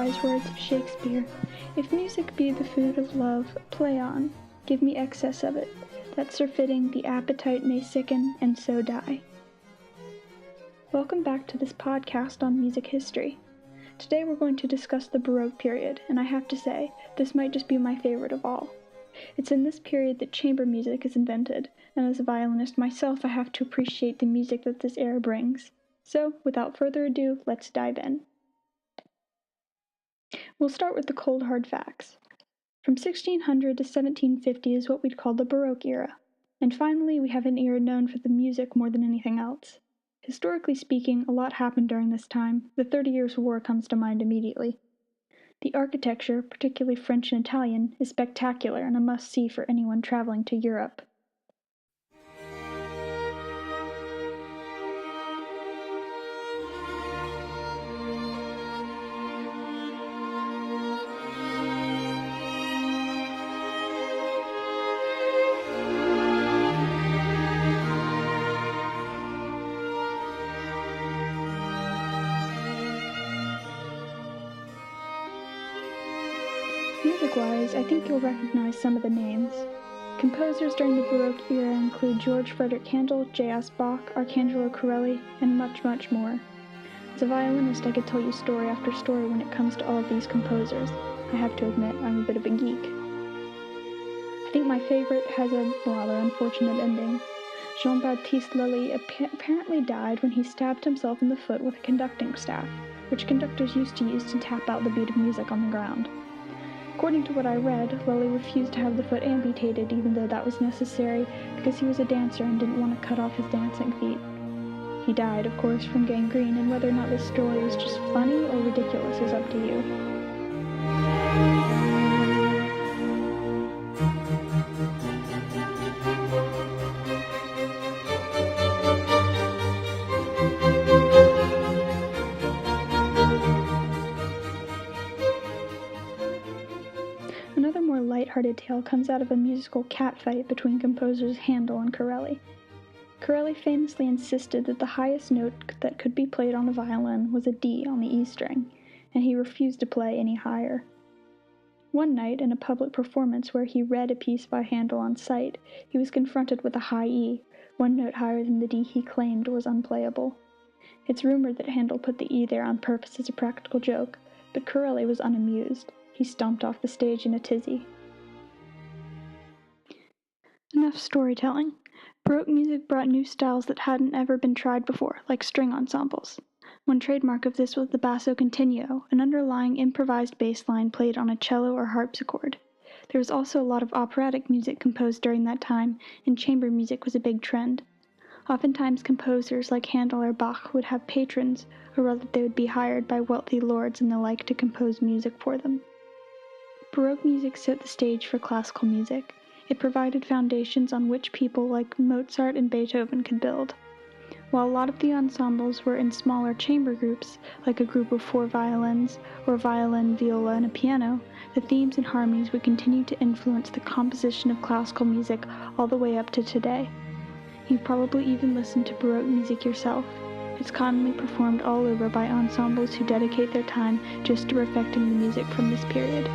wise words of Shakespeare, if music be the food of love, play on, give me excess of it, that surfeiting the appetite may sicken and so die. Welcome back to this podcast on music history. Today we're going to discuss the Baroque period, and I have to say, this might just be my favorite of all. It's in this period that chamber music is invented, and as a violinist myself, I have to appreciate the music that this era brings. So, without further ado, let's dive in. We'll start with the cold hard facts. From 1600 to 1750 is what we'd call the Baroque era. And finally, we have an era known for the music more than anything else. Historically speaking, a lot happened during this time. The 30 Years' War comes to mind immediately. The architecture, particularly French and Italian, is spectacular and a must-see for anyone traveling to Europe. Music-wise, I think you'll recognize some of the names. Composers during the Baroque era include George Frederick Handel, J.S. Bach, Arcangelo Corelli, and much, much more. As a violinist, I could tell you story after story when it comes to all of these composers. I have to admit, I'm a bit of a geek. I think my favorite has a rather unfortunate ending. Jean-Baptiste Lully apparently died when he stabbed himself in the foot with a conducting staff, which conductors used to use to tap out the beat of music on the ground. According to what I read, Lully refused to have the foot amputated even though that was necessary because he was a dancer and didn't want to cut off his dancing feet. He died, of course, from gangrene, and whether or not this story is just funny or ridiculous is up to you. Another more light-hearted tale comes out of a musical catfight between composers Handel and Corelli. Corelli famously insisted that the highest note that could be played on a violin was a D on the E string, and he refused to play any higher. One night, in a public performance where he read a piece by Handel on sight, he was confronted with a high E, one note higher than the D he claimed was unplayable. It's rumored that Handel put the E there on purpose as a practical joke, but Corelli was unamused. He stomped off the stage in a tizzy. Enough storytelling. Baroque music brought new styles that hadn't ever been tried before, like string ensembles. One trademark of this was the basso continuo, an underlying improvised bass line played on a cello or harpsichord. There was also a lot of operatic music composed during that time, and chamber music was a big trend. Oftentimes composers like Handel or Bach would have patrons, or rather they would be hired by wealthy lords and the like to compose music for them. Baroque music set the stage for classical music. It provided foundations on which people like Mozart and Beethoven could build. While a lot of the ensembles were in smaller chamber groups, like a group of 4 violins, or violin, viola, and a piano, the themes and harmonies would continue to influence the composition of classical music all the way up to today. You've probably even listened to Baroque music yourself. It's commonly performed all over by ensembles who dedicate their time just to perfecting the music from this period.